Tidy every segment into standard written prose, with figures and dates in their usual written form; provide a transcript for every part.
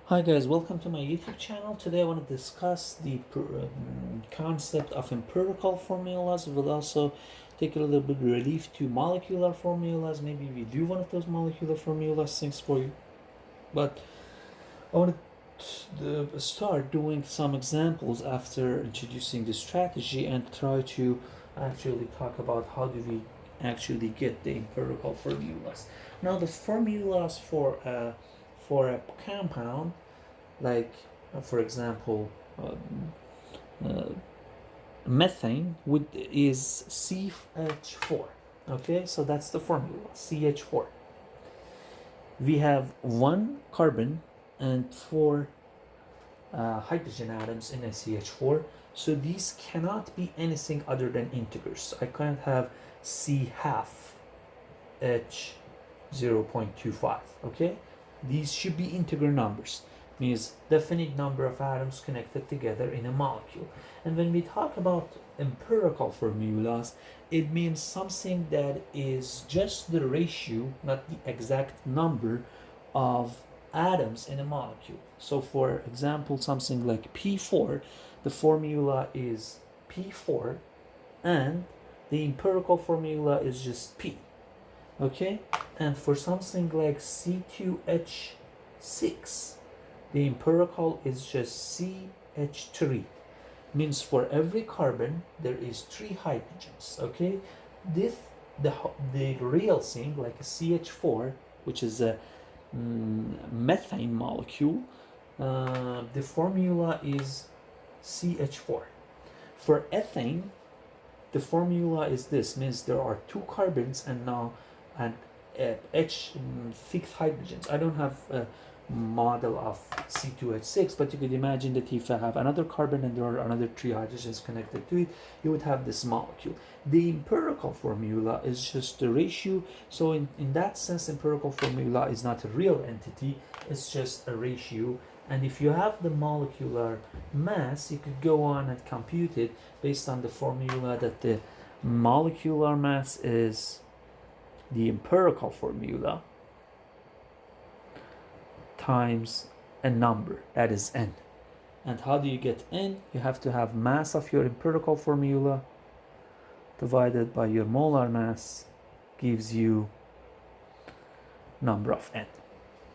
Hi guys, welcome to my YouTube channel. Today I want to discuss the concept of empirical formulas. We'll also take a little bit relief to molecular formulas. Maybe we do one of those molecular formulas things for you. But I want to start doing some examples after introducing the strategy and try to actually talk about how do we actually get the empirical formulas. Now the formulas for a compound like for example uh, methane is CH4. Okay, so that's the formula, CH4. We have one carbon and four hydrogen atoms in a CH4, so these cannot be anything other than integers. I can't have C half H 0.25. Okay, these should be integer numbers, means definite number of atoms connected together in a molecule. And when we talk about empirical formulas, it means something that is just the ratio, not the exact number of atoms in a molecule. So for example, something like P4, the formula is P4 and the empirical formula is just P. Okay, and for something like C2H6, the empirical is just CH3. Means for every carbon there is three hydrogens. Okay, this the real thing like a CH4, which is a methane molecule. The formula is CH4. For ethane, the formula is this, means there are two carbons and now and H six hydrogens. I don't have a model of C2H6, but you could imagine that if I have another carbon and there are another three hydrogens connected to it, you would have this molecule. The empirical formula is just the ratio. So in that sense, empirical formula is not a real entity, it's just a ratio. And if you have the molecular mass, you could go on and compute it based on the formula that the molecular mass is the empirical formula times a number, that is n. And how do you get n? You have to have mass of your empirical formula divided by your molar mass gives you number of n.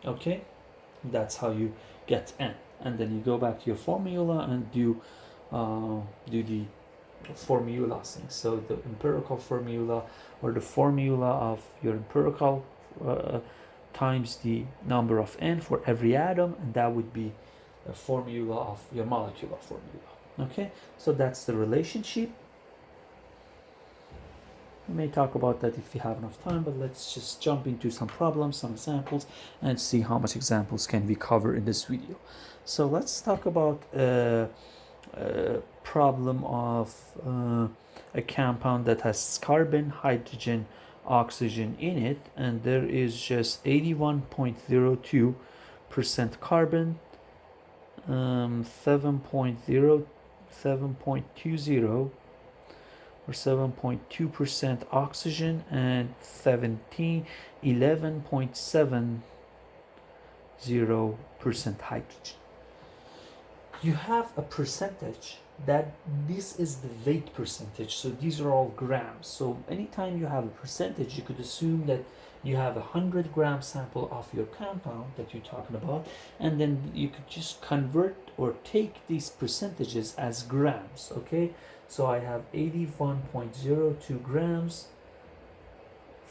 Okay, that's how you get n. And then you go back to your formula and do the formula thing. So the empirical formula or the formula of your empirical times the number of n for every atom, and that would be a formula of your molecular formula. Okay, so that's the relationship. We may talk about that if we have enough time, but let's just jump into some problems, some examples, and see how much examples can we cover in this video. So let's talk about a problem of a compound that has carbon, hydrogen, oxygen in it, and there is just 81.02% carbon, 7.20 or 7.2% oxygen, and 11.70% hydrogen. You have a percentage that this is the weight percentage, so these are all grams. So anytime you have a percentage, you could assume that you have 100-gram sample of your compound that you're talking about, and then you could just convert or take these percentages as grams. Okay, so I have 81.02 grams,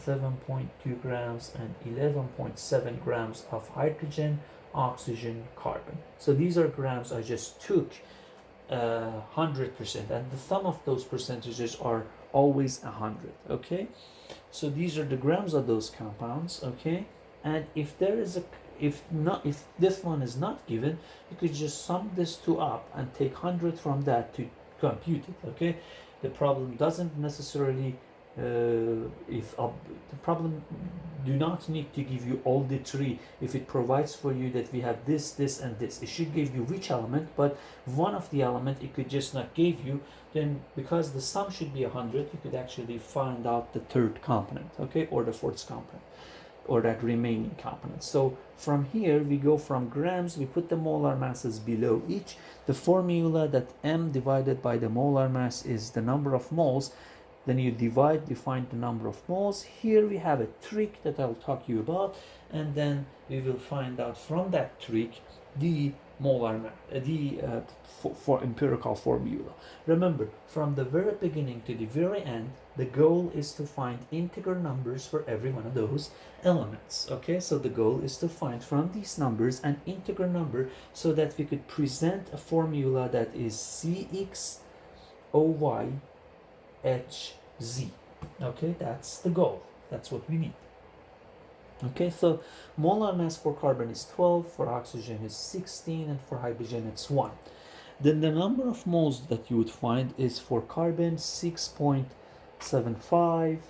7.2 grams, and 11.7 grams of hydrogen, oxygen, carbon. So these are grams. I just took 100%, and the sum of those percentages are always 100. Okay, so these are the grams of those compounds. Okay, and if there is a if this one is not given, you could just sum this two up and take 100 from that to compute it. Okay, the problem doesn't necessarily the problem do not need to give you all the three. If it provides for you that we have this, this, and this, it should give you which element, but one of the element it could just not give you. Then because the sum should be 100, you could actually find out the third component, okay, or the fourth component. or that remaining component. So from here we go from grams, we put the molar masses below each. The formula that m divided by the molar mass is the number of moles. Then you divide, you find the number of moles. Here we have a trick that I'll talk to you about, and then we will find out from that trick the molar mass, for empirical formula. Remember, from the very beginning to the very end, the goal is to find integer numbers for every one of those elements. Okay, so the goal is to find from these numbers an integer number so that we could present a formula that is Cx Oy Hz. Okay, that's the goal. That's what we need. Okay, so molar mass for carbon is 12, for oxygen is 16, and for hydrogen it's 1. Then the number of moles that you would find is for carbon 6.75.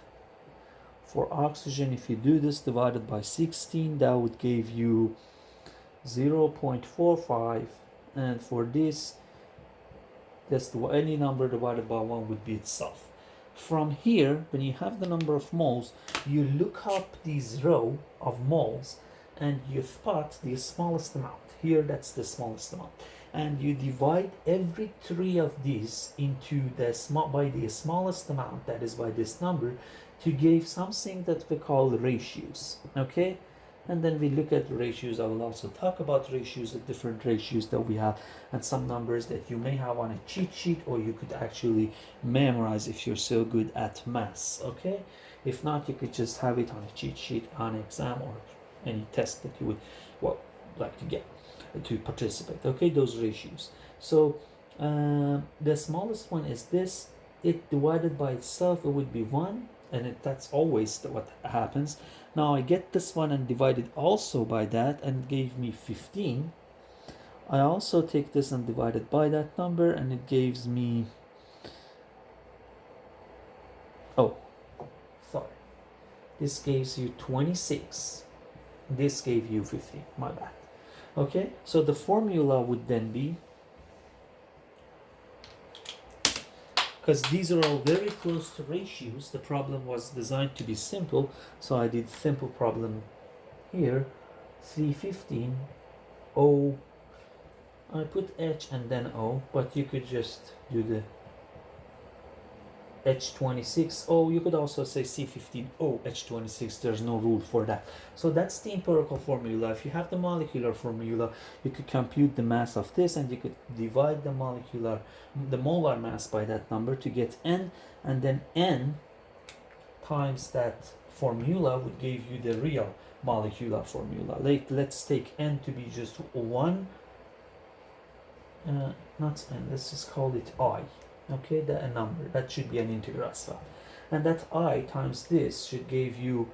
For oxygen, if you do this divided by 16, that would give you 0.45. And for this, any number divided by 1 would be itself. From here, when you have the number of moles, you look up this row of moles and you spot the smallest amount. Here, that's the smallest amount. And you divide every 3 of these into by the smallest amount, that is by this number, to give something that we call ratios. Okay? And then we look at ratios. I will also talk about ratios, the different ratios that we have, and some numbers that you may have on a cheat sheet, or you could actually memorize if you're so good at maths. Okay, if not, you could just have it on a cheat sheet on an exam or any test that you would like to get to participate. Okay, those ratios. So the smallest one is this. It divided by itself, it would be 1, and that's always what happens. Now I get this one and divide it also by that, and it gave me 15. I also take this and divide it by that number, and it gives me, oh, sorry, this gives you 26. This gave you 15, my bad. Okay, so the formula would then be, because these are all very close to ratios, the problem was designed to be simple, so I did simple problem here. C15 O, I put H and then O, but you could just do the H26 O. You could also say C15 O H26. There's no rule for that. So that's the empirical formula. If you have the molecular formula, you could compute the mass of this, and you could divide the molar mass by that number to get N, and then N times that formula would give you the real molecular formula. Let's take N to be just 1. Not N, let's just call it I. Okay, a number that should be an integer as well, and that I times this should give you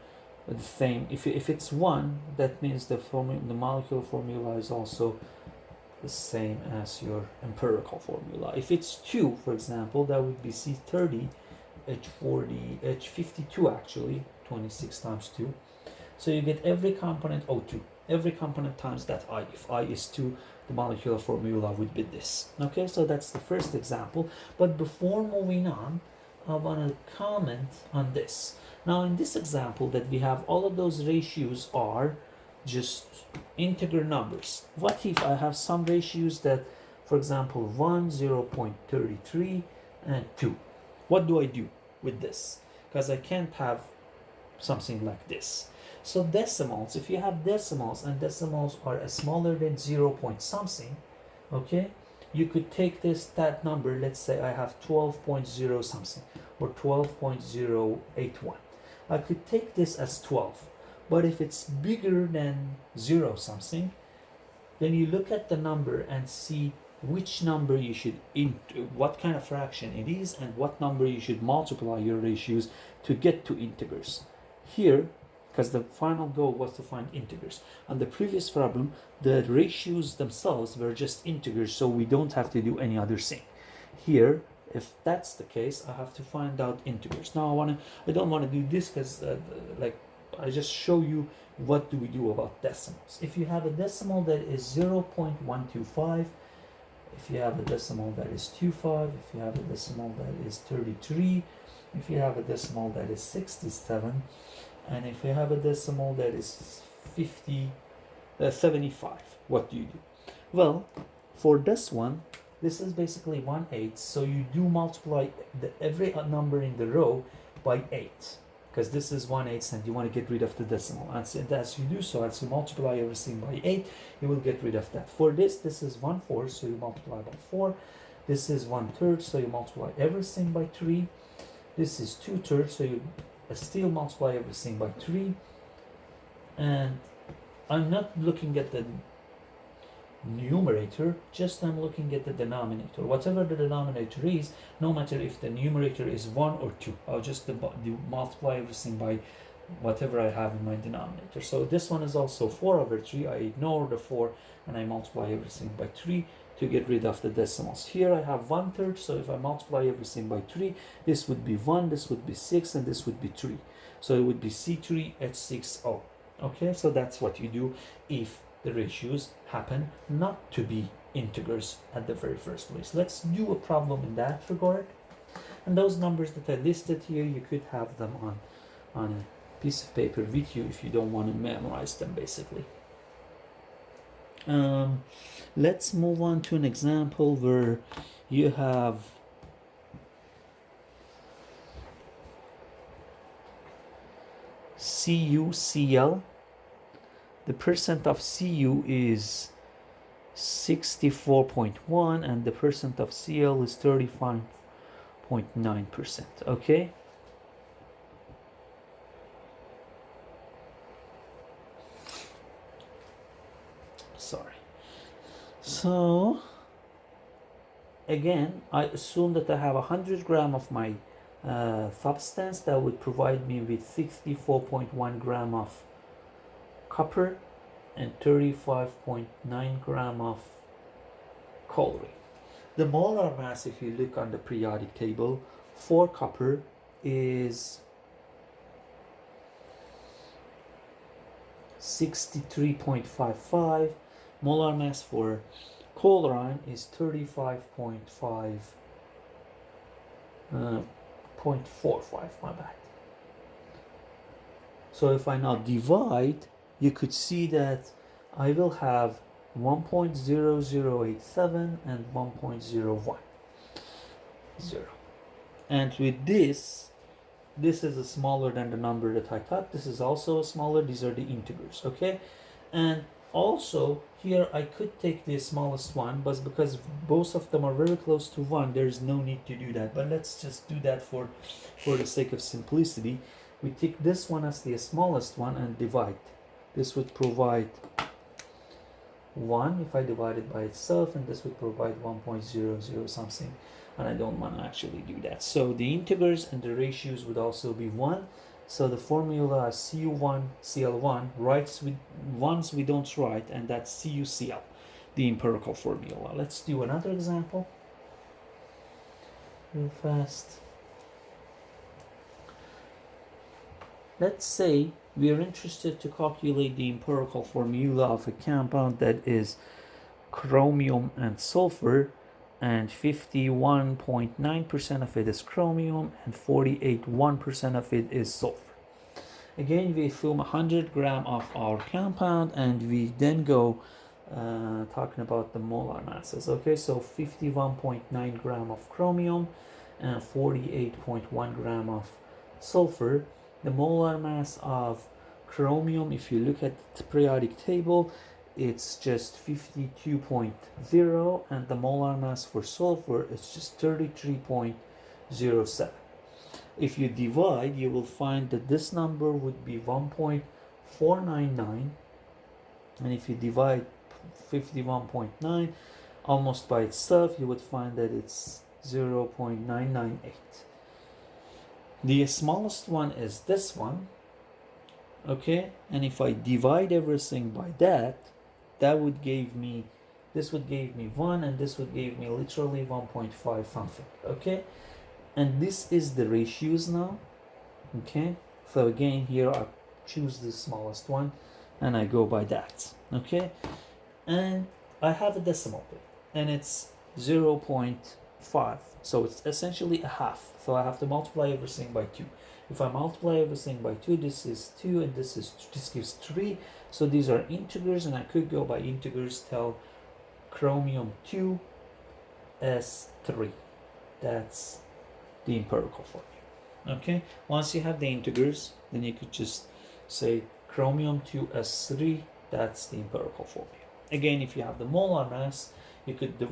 the same. If it's 1, that means the molecular formula is also the same as your empirical formula. If it's 2, for example, that would be C30 H40 H52, actually 26 times 2. So you get every component O2, every component times that I. If I is 2, the molecular formula would be this. Okay, so that's the first example. But before moving on, I want to comment on this. Now in this example that we have, all of those ratios are just integer numbers. What if I have some ratios that, for example, 1, 0.33, and 2? What do I do with this? Because I can't have something like this. So decimals, if you have decimals, and decimals are smaller than 0 point something, okay, you could take that number, let's say I have 12.0 something, or 12.081. I could take this as 12, but if it's bigger than 0 something, then you look at the number and see which number you should, what kind of fraction it is, and what number you should multiply your ratios to get to integers. Here, because the final goal was to find integers. On the previous problem, the ratios themselves were just integers, so we don't have to do any other thing. Here, if that's the case, I have to find out integers. Now I don't want to do this because I just show you what do we do about decimals. If you have a decimal that is 0.125, if you have a decimal that is 25, if you have a decimal that is 33, if you have a decimal that is 67, and if you have a decimal that is 75, what do you do? Well, for this one, this is basically 1/8, so you do multiply every number in the row by 8, because this is 1/8 and you want to get rid of the decimal. And as you do so, as you multiply everything by 8, you will get rid of that. For this is 1/4, so you multiply by 4. This is 1/3, so you multiply everything by 3. This is 2/3, so you still multiply everything by 3. And I'm not looking at the numerator, just I'm looking at the denominator. Whatever the denominator is, no matter if the numerator is 1 or 2, I'll just multiply everything by whatever I have in my denominator. So this one is also 4/3. I ignore the 4 and I multiply everything by 3 to get rid of the decimals. Here I have 1/3, so if I multiply everything by 3, this would be 1, this would be 6, and this would be 3. So it would be C3H6O. Okay, so that's what you do if the ratios happen not to be integers at the very first place. Let's do a problem in that regard. And those numbers that I listed here, you could have them on a piece of paper with you if you don't want to memorize them, basically. Let's move on to an example where you have CuCl. The percent of Cu is 64.1 and the percent of Cl is 35.9%. Okay. Sorry. So again, I assume that I have 100 gram of my substance that would provide me with 64.1 gram of copper and 35.9 gram of chlorine. The molar mass, if you look on the periodic table, for copper is 63.55. Molar mass for chlorine is 35.45, my bad. So if I now divide, you could see that I will have 1.0087 and 1.01. And with this is smaller than the number that I thought. This is also smaller. These are the integers, okay? And also here I could take the smallest one, but because both of them are very close to 1, there's no need to do that. But let's just do that for the sake of simplicity. We take this one as the smallest one and divide. This would provide 1 if I divide it by itself, and this would provide 1.00 something, and I don't want to actually do that. So the integers and the ratios would also be 1. So the formula is Cu1 Cl1, writes with ones we don't write, and that's CuCl, the empirical formula. Let's do another example real fast. Let's say we are interested to calculate the empirical formula of a compound that is chromium and sulfur, and 51.9% of it is chromium and 48.1% of it is sulfur. Again, we assume 100 gram of our compound, and we then go talking about the molar masses. Okay, so 51.9 gram of chromium and 48.1 gram of sulfur. The molar mass of chromium, if you look at the periodic table, it's just 52.0, and the molar mass for sulfur is just 33.07. If you divide, you will find that this number would be 1.499, and if you divide 51.9 almost by itself, you would find that it's 0.998. The smallest one is this one, okay, and if I divide everything by that, that would give me, this would give me 1, and this would give me literally 1.5 something, okay? And this is the ratios now, okay? So again, here I choose the smallest one, and I go by that, okay? And I have a decimal point, and it's 0.0 5. So it's essentially a half. So I have to multiply everything by 2. If I multiply everything by 2, this is 2 and this gives 3. So these are integers, and I could go by integers, tell chromium 2 s3. That's the empirical formula. Okay, once you have the integers, then you could just say chromium 2 s3. That's the empirical formula. Again, if you have the molar mass, you could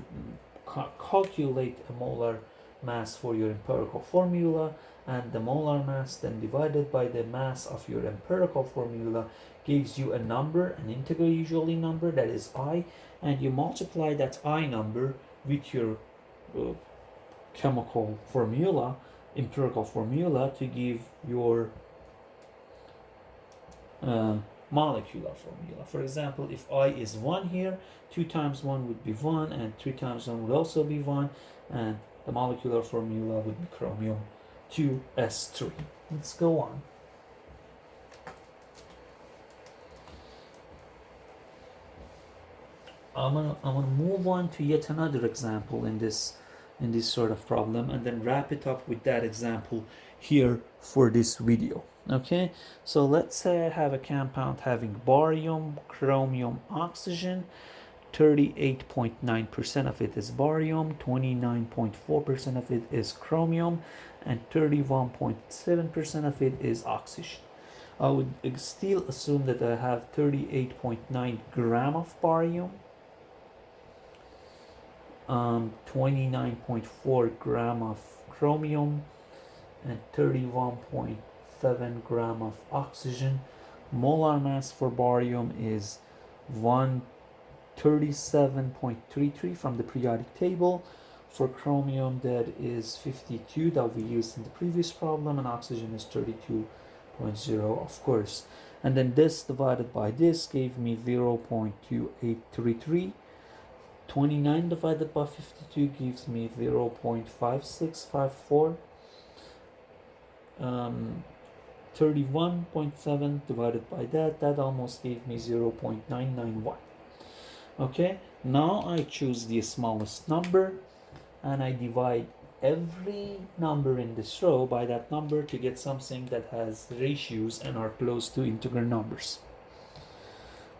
calculate a molar mass for your empirical formula, and the molar mass then divided by the mass of your empirical formula gives you a number, an integer usually number, that is I, and you multiply that I number with your chemical formula, empirical formula, to give your molecular formula. For example, if I is 1 here, 2 times 1 would be 1, and 3 times 1 would also be 1, and the molecular formula would be chromium 2s3. Let's go on. I'm gonna move on to yet another example in this sort of problem, and then wrap it up with that example here for this video. Okay, so let's say I have a compound having barium, chromium, oxygen. 38.9% of it is barium, 29.4% of it is chromium, and 31.7% of it is oxygen. I would still assume that I have 38.9 gram of barium, 29.4 gram of chromium, and 31.7 gram of oxygen. Molar mass for barium is 137.33 from the periodic table. For chromium, that is 52 that we used in the previous problem, and oxygen is 32.0, of course. And then this divided by this gave me 0.2833. 29 divided by 52 gives me 0.5654. 31.7 divided by that almost gave me 0.991. Okay, now I choose the smallest number, and I divide every number in this row by that number to get something that has ratios and are close to integer numbers.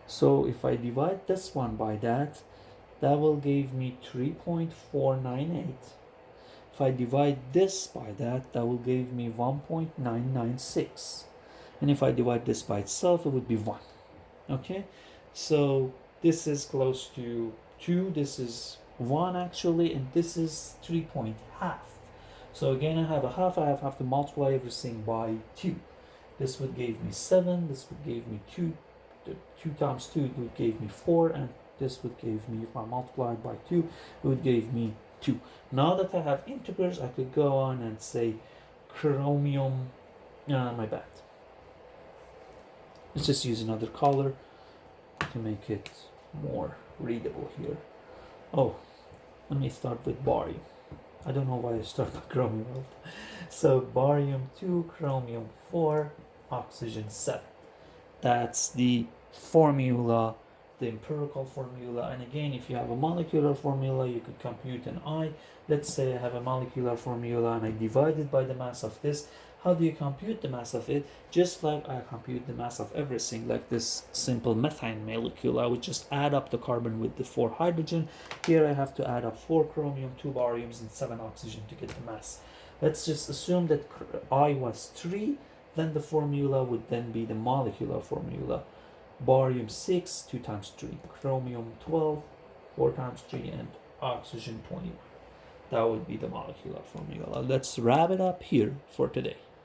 So if I divide this one by that will give me 3.498. If I divide this by that will give me 1.996. And if I divide this by itself, it would be 1. Okay, so this is close to 2, this is 1 actually, and this is 3.5. So again, I have a half, I have to multiply everything by 2. This would give me 7, this would give me 2, 2 times 2 would give me 4, and this would give me, if I multiplied by 2, it would give me 2. Now that I have integers, I could go on and say chromium, my bad. Let's just use another color to make it more readable here. Oh, let me start with barium. I don't know why I start with chromium. So barium 2, chromium 4, oxygen 7. That's the formula, the empirical formula. And again, if you have a molecular formula, you could compute an I. Let's say I have a molecular formula and I divide it by the mass of this. How do you compute the mass of it? Just like I compute the mass of everything, like this simple methane molecule. I would just add up the carbon with the 4 hydrogen. Here I have to add up 4 chromium, 2 bariums, and 7 oxygen to get the mass. Let's just assume that I was 3, then the formula would then be the molecular formula. Barium 6, 2 times 3, chromium 12, 4 times 3, and oxygen 21. That would be the molecular formula. Let's wrap it up here for today.